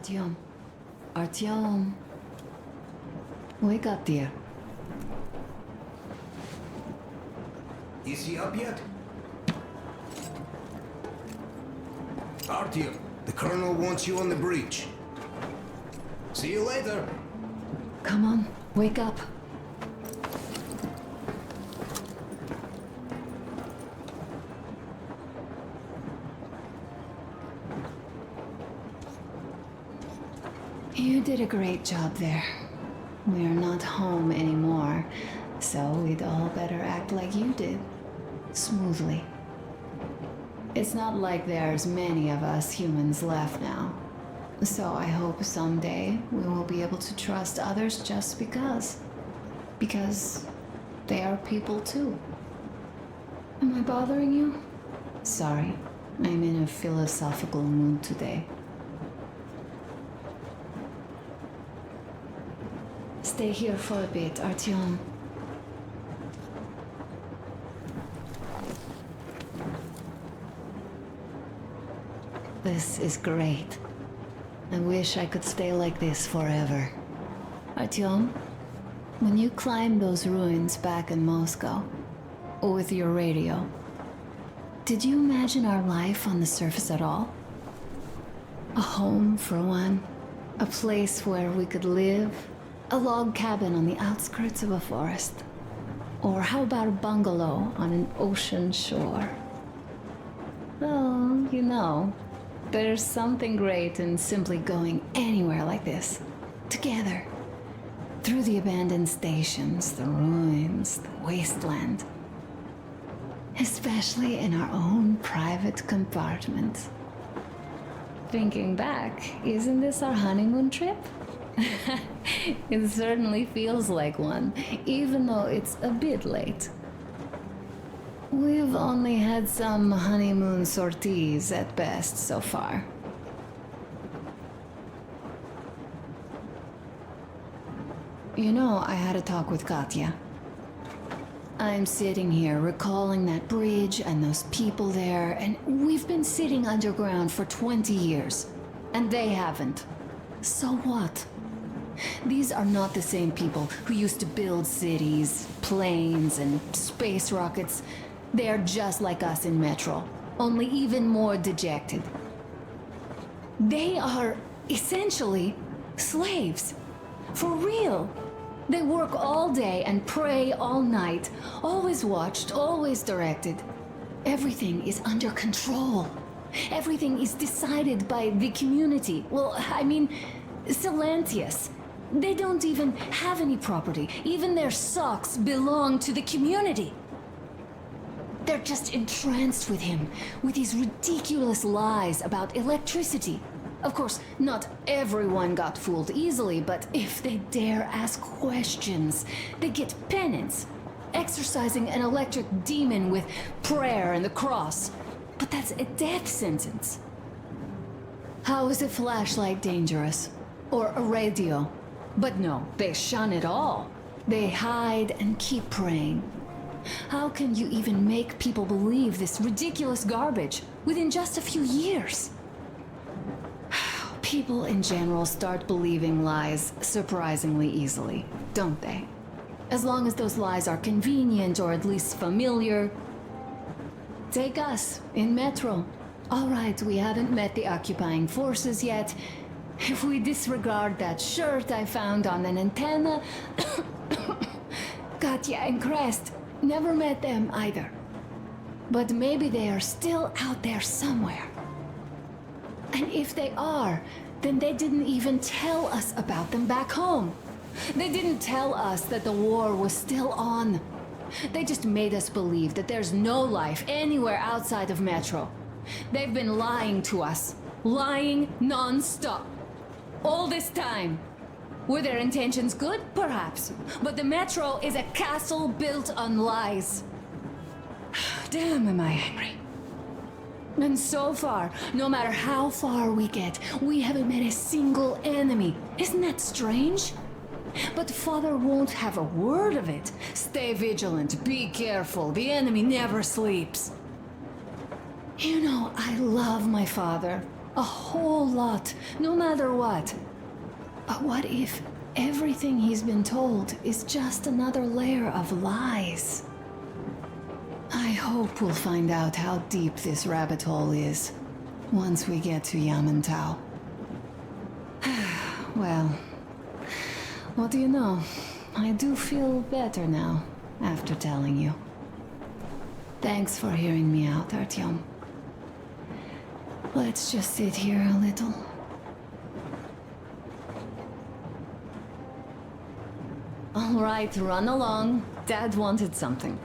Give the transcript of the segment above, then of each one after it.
Artyom. Artyom. Wake up, dear. Is he up yet? Artyom, the colonel wants you on the breach. See you later. Come on, wake up. You did a great job there. We're not home anymore, so we'd all better act like you did. Smoothly. It's not like there's many of us humans left now. So I hope someday we will be able to trust others just because. Because they are people too. Am I bothering you? Sorry, I'm in a philosophical mood today. Stay here for a bit, Artyom. This is great. I wish I could stay like this forever. Artyom, when you climbed those ruins back in Moscow, with your radio, did you imagine our life on the surface at all? A home for one, a place where we could live, a log cabin on the outskirts of a forest. Or how about a bungalow on an ocean shore? Well, you know, there's something great in simply going anywhere like this, together, through the abandoned stations, the ruins, the wasteland. Especially in our own private compartment. Thinking back, isn't this our honeymoon trip? It certainly feels like one, even though it's a bit late. We've only had some honeymoon sorties at best so far. You know, I had a talk with Katya. I'm sitting here recalling that bridge and those people there, and we've been sitting underground for 20 years, and they haven't. So what? These are not the same people who used to build cities, planes, and space rockets. They are just like us in Metro, only even more dejected. They are essentially slaves. For real. They work all day and pray all night, always watched, always directed. Everything is under control. Everything is decided by the community. Well, I mean, Silantius. They don't even have any property. Even their socks belong to the community. They're just entranced with him, with these ridiculous lies about electricity. Of course, not everyone got fooled easily, but if they dare ask questions, they get penance, exorcising an electric demon with prayer and the cross. But that's a death sentence. How is a flashlight dangerous? Or a radio? But no, they shun it all. They hide and keep praying. How can you even make people believe this ridiculous garbage within just a few years? People in general start believing lies surprisingly easily, don't they? As long as those lies are convenient or at least familiar. Take us, in Metro. All right, we haven't met the occupying forces yet. If we disregard that shirt I found on an antenna... Katya and Crest, never met them either. But maybe they are still out there somewhere. And if they are, then they didn't even tell us about them back home. They didn't tell us that the war was still on. They just made us believe that there's no life anywhere outside of Metro. They've been lying to us. Lying non-stop. All this time. Were their intentions good? Perhaps. But the Metro is a castle built on lies. Damn, am I angry. And so far, no matter how far we get, we haven't met a single enemy. Isn't that strange? But Father won't have a word of it. Stay vigilant, be careful, the enemy never sleeps. You know, I love my father. A whole lot, no matter what. But what if everything he's been told is just another layer of lies? I hope we'll find out how deep this rabbit hole is once we get to Yamantau. Well, what do you know? I do feel better now after telling you. Thanks for hearing me out, Artyom. Let's just sit here a little. All right, run along. Dad wanted something.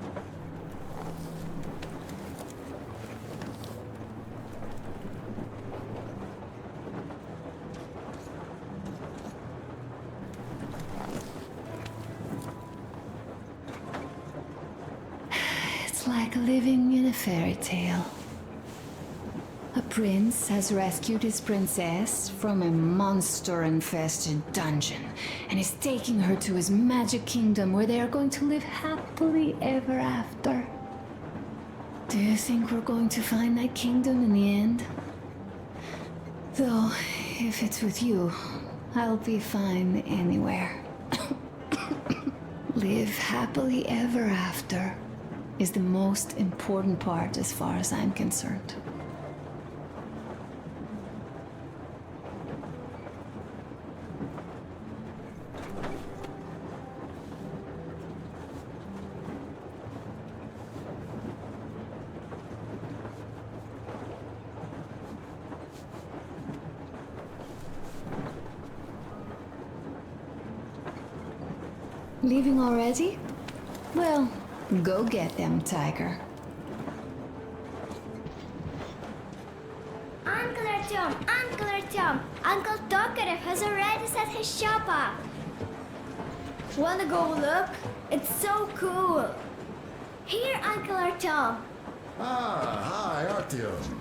It's like living in a fairy tale. A prince has rescued his princess from a monster-infested dungeon and is taking her to his magic kingdom where they are going to live happily ever after. Do you think we're going to find that kingdom in the end? Though, if it's with you, I'll be fine anywhere. Live happily ever after is the most important part as far as I'm concerned. Leaving already? Well, go get them, Tiger. Uncle Artyom! Uncle Artyom! Uncle Tokarev has already set his shop up. Wanna go look? It's so cool. Here, Uncle Artyom. Hi, Artyom.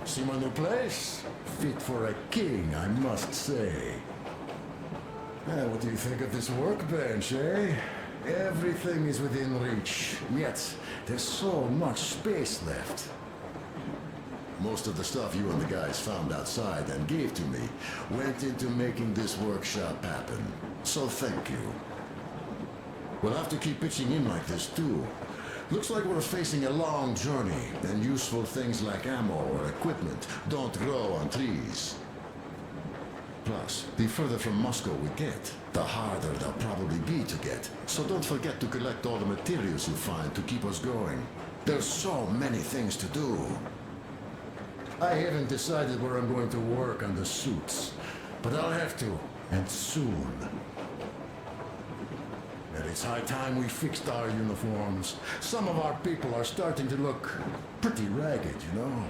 See my new place? Fit for a king, I must say. What do you think of this workbench, eh? Everything is within reach, yet there's so much space left. Most of the stuff you and the guys found outside and gave to me went into making this workshop happen. So thank you. We'll have to keep pitching in like this too. Looks like we're facing a long journey, and useful things like ammo or equipment don't grow on trees. Plus, the further from Moscow we get, the harder they'll probably be to get. So don't forget to collect all the materials you find to keep us going. There's so many things to do. I haven't decided where I'm going to work on the suits, but I'll have to, and soon. And it's high time we fixed our uniforms. Some of our people are starting to look pretty ragged, you know?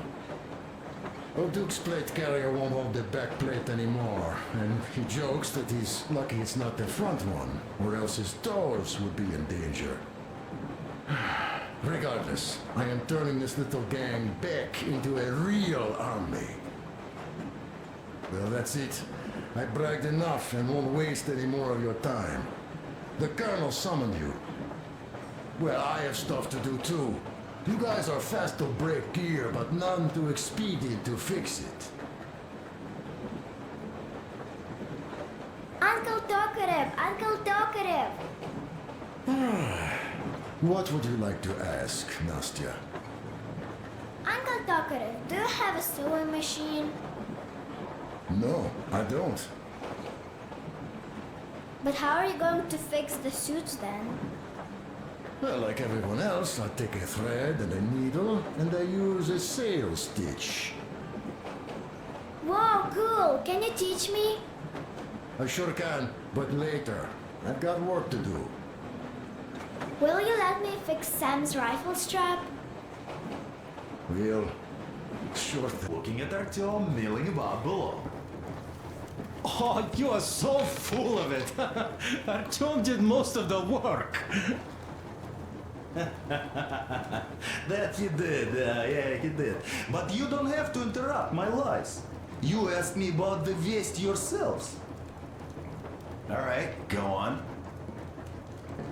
Duke's plate carrier won't hold the back plate anymore, and he jokes that he's lucky it's not the front one, or else his toes would be in danger. Regardless, I am turning this little gang back into a real army. Well, that's it. I bragged enough and won't waste any more of your time. The Colonel summoned you. Well, I have stuff to do too. You guys are fast to break gear, but none too expedient to fix it. Uncle Tokarev! Uncle Tokarev! What would you like to ask, Nastya? Uncle Tokarev, do you have a sewing machine? No, I don't. But how are you going to fix the suits then? Well, like everyone else, I take a thread and a needle, and I use a sail stitch. Wow, cool! Can you teach me? I sure can, but later. I've got work to do. Will you let me fix Sam's rifle strap? Well, sure thing. Looking at Artyom milling about below. Oh, you are so full of it. Artyom did most of the work. That he did, yeah, he did. But you don't have to interrupt my lies. You asked me about the vest yourselves. Alright, go on.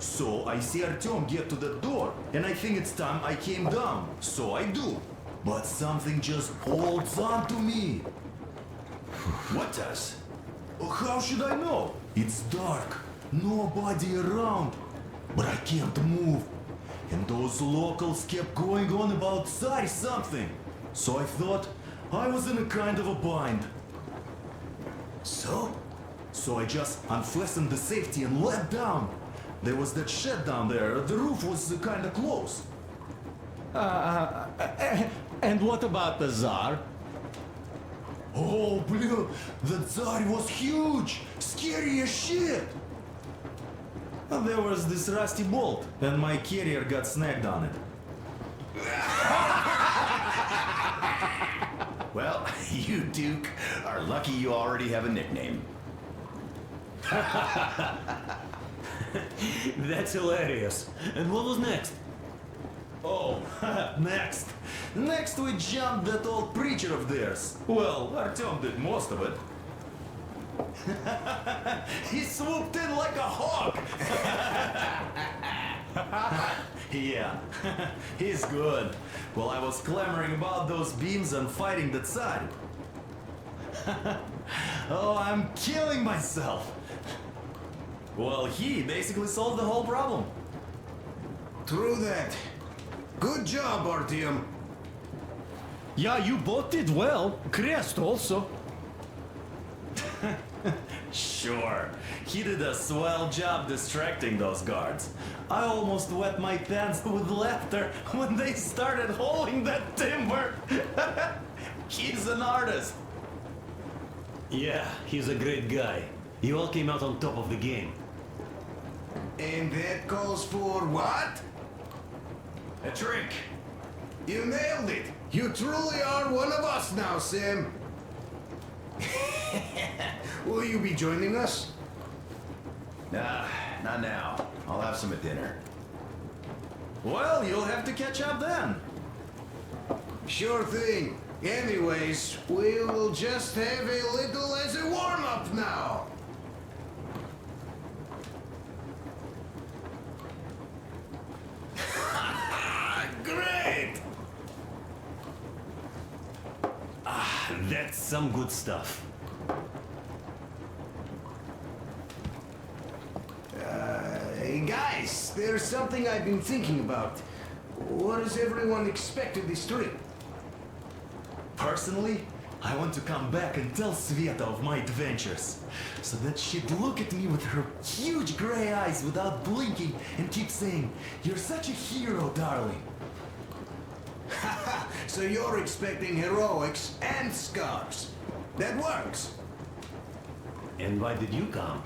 So I see Artyom get to the door, and I think it's time I came down. So I do. But something just holds on to me. What does? How should I know? It's dark, nobody around, but I can't move. And those locals kept going on about Tsar something. So I thought I was in a kind of a bind. So? So I just unfastened the safety and let down. There was that shed down there. The roof was kind of close. And what about the Tsar? Oh, blue, the Tsar was huge, scary as shit. And there was this rusty bolt, and my carrier got snagged on it. Well, you, Duke, are lucky you already have a nickname. That's hilarious. And what was next? Oh, next. Next we jumped that old preacher of theirs. Well, Artyom did most of it. He swooped in like a hawk. Yeah, he's good. While I was clamoring about those beams and fighting the Tsar. Oh, I'm killing myself. Well, he basically solved the whole problem. True that. Good job, Artyom. Yeah, you both did well. Crest also. Sure, he did a swell job distracting those guards. I almost wet my pants with laughter when they started hauling that timber. He's an artist. Yeah, he's a great guy. You all came out on top of the game. And that calls for what? A drink. You nailed it. You truly are one of us now, Sam. Will you be joining us? Nah, not now. I'll have some at dinner. Well, you'll have to catch up then. Sure thing. Anyways, we will just have a little as a warm-up now. Great! That's some good stuff. Hey guys, there's something I've been thinking about. What does everyone expect of this trip? Personally, I want to come back and tell Sveta of my adventures, so that she'd look at me with her huge gray eyes without blinking and keep saying, "You're such a hero, darling." So you're expecting heroics and scars. That works. And why did you come?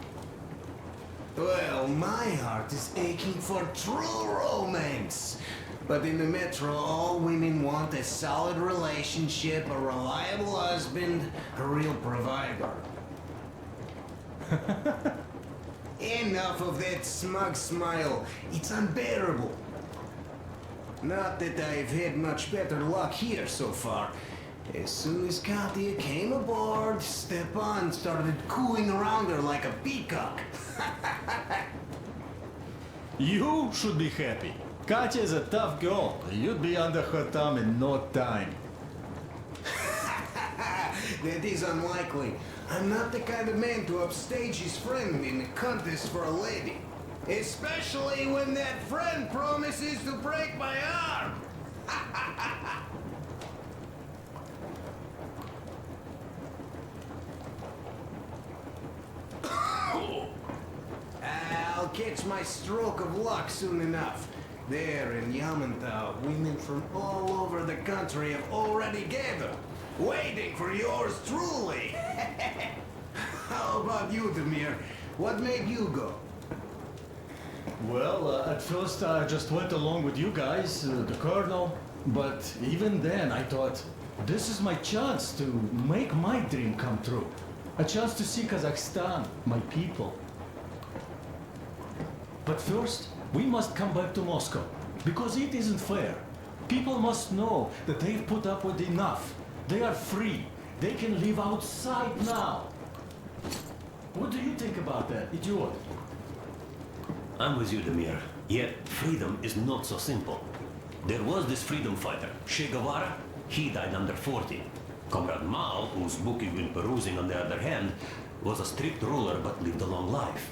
Well, my heart is aching for true romance. But in the metro, all women want a solid relationship, a reliable husband, a real provider. Enough of that smug smile. It's unbearable. Not that I've had much better luck here so far. As soon as Katya came aboard, Stepan started cooing around her like a peacock. You should be happy. Katya is a tough girl. You'd be under her thumb in no time. That is unlikely. I'm not the kind of man to upstage his friend in a contest for a lady. Especially when that friend promises to break my arm. I'll catch my stroke of luck soon enough. There in Yamantau, women from all over the country have already gathered, waiting for yours truly. How about you, Demir? What made you go? Well, at first I just went along with you guys, the colonel. But even then I thought, this is my chance to make my dream come true. A chance to see Kazakhstan, my people. But first, we must come back to Moscow, because it isn't fair. People must know that they've put up with enough. They are free. They can live outside now. What do you think about that, idiot? I'm with you, Demir. Yet, freedom is not so simple. There was this freedom fighter, Che Guevara. He died under 40. Comrade Mao, whose book you've been perusing on the other hand, was a strict ruler but lived a long life.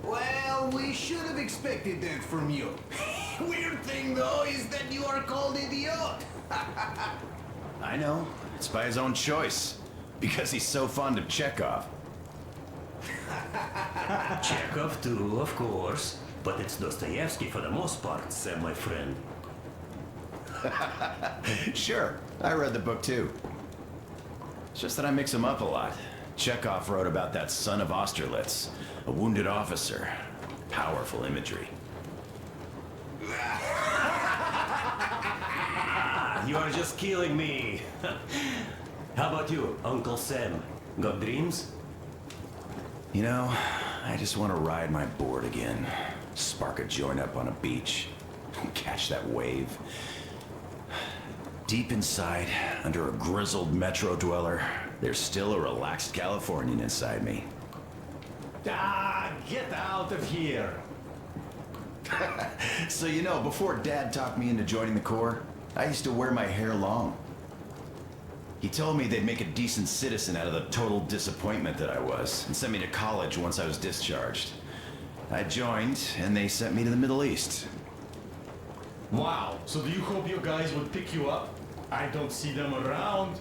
Well, we should have expected that from you. Weird thing, though, is that you are called idiot. I know. It's by his own choice. Because he's so fond of Chekhov. Chekhov too, of course. But it's Dostoevsky for the most part, Sam, my friend. Sure, I read the book too. It's just that I mix them up a lot. Chekhov wrote about that son of Austerlitz, a wounded officer. Powerful imagery. You are just killing me. How about you, Uncle Sam? Got dreams? You know, I just want to ride my board again. Spark a joint up on a beach. Catch that wave. Deep inside, under a grizzled metro dweller, there's still a relaxed Californian inside me. Ah, get out of here. So you know, before Dad talked me into joining the Corps, I used to wear my hair long. He told me they'd make a decent citizen out of the total disappointment that I was, and sent me to college once I was discharged. I joined, and they sent me to the Middle East. Wow, so do you hope your guys would pick you up? I don't see them around.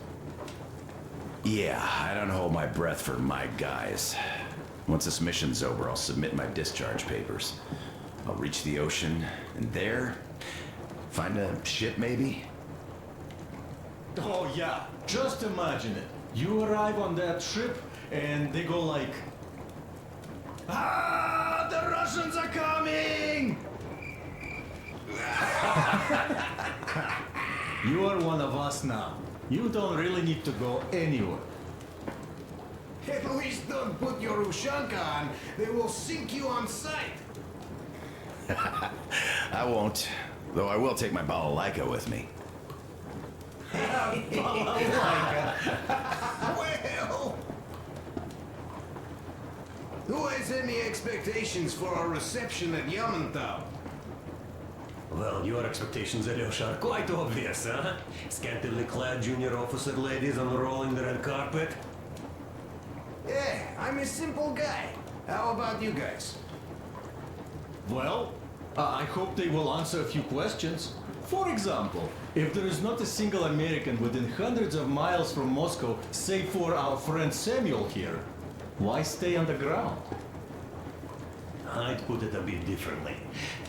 Yeah, I don't hold my breath for my guys. Once this mission's over, I'll submit my discharge papers. I'll reach the ocean, and there, find a ship maybe? Oh yeah, just imagine it. You arrive on that ship and they go like, "Ah, the Russians are coming!" You are one of us now. You don't really need to go anywhere. At least don't put your Ushanka on. They will sink you on sight. I won't, though I will take my balalaika with me. Well, who has any expectations for our reception at Yamantau? Well, your expectations, Alyosha, are quite obvious, huh? Scantily clad junior officer ladies unrolling the red carpet. Yeah, I'm a simple guy. How about you guys? Well, I hope they will answer a few questions. For example, if there is not a single American within hundreds of miles from Moscow, save for our friend Samuel here, why stay underground? I'd put it a bit differently.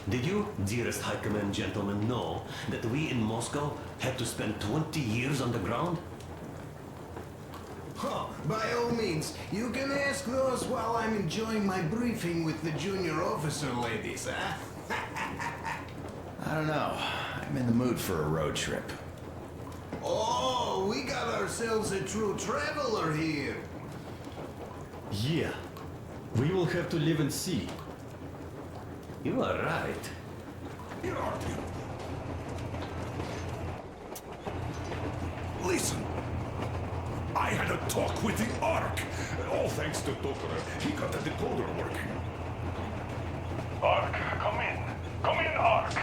Did you, dearest High Command gentlemen, know that we in Moscow had to spend 20 years underground? Huh, by all means, you can ask those while I'm enjoying my briefing with the junior officer ladies, huh? I don't know. I'm in the mood for a road trip. Oh, we got ourselves a true traveler here. Yeah, we will have to live and see. You are right. Here are you. Listen. I had a talk with the Ark. All thanks to Doktor. He got the decoder working. Ark, come in. Come in, Ark.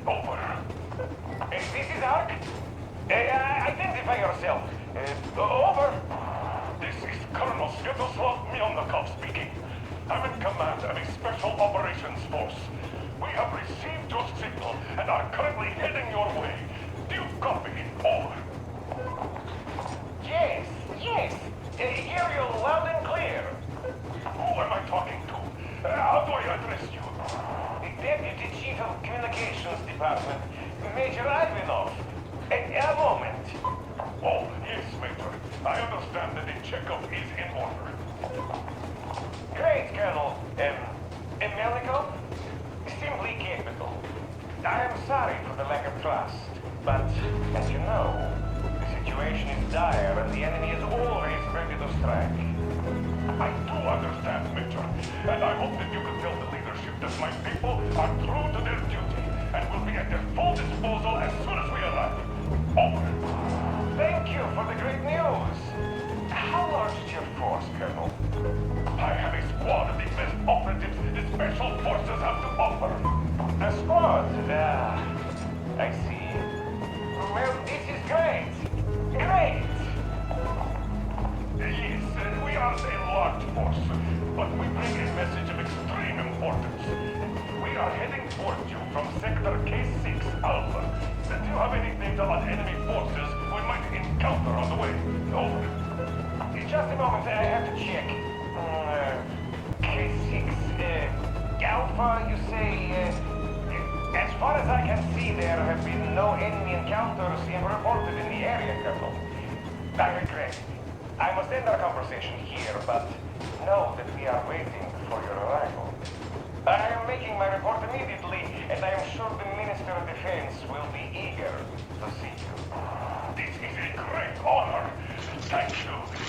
Over. This is Ark. Identify yourself. Over. This is Colonel Sviatoslav Melnikov speaking. I'm in command of a special operations force. We have received your signal and are currently heading your way. Do you copy? Over. Yes. Hear you loud and clear. Who am I talking to? How do I address you? The Deputy Chief of Communications Department, Major Ivanov. A moment. Oh, yes, Major. I understand that the checkup is in order. Great, Colonel. Melnikov? Simply capital. I am sorry for the lack of trust, but, as you know, the situation is dire and the enemy is always ready to strike. I do understand, Major, and I hope that you can tell the leadership that my people are true to their duty and will be at their full disposal as soon as we arrive. Over. Thank you for the great news. How large is your force, Colonel? I have a squad of the best operatives the Special Forces have to offer. A squad? I see. Well, this is great. Great! Sector K6 Alpha. Do you have any data on enemy forces we might encounter on the way? Over. Just a moment, I have to check. K6 Alpha, you say? As far as I can see, there have been no enemy encounters reported in the area, Colonel. I regret. I must end our conversation here, but know that we are waiting for your arrival. I am making my report immediately, and I am sure the Minister of Defense will be eager to see you. This is a great honor. Thank you.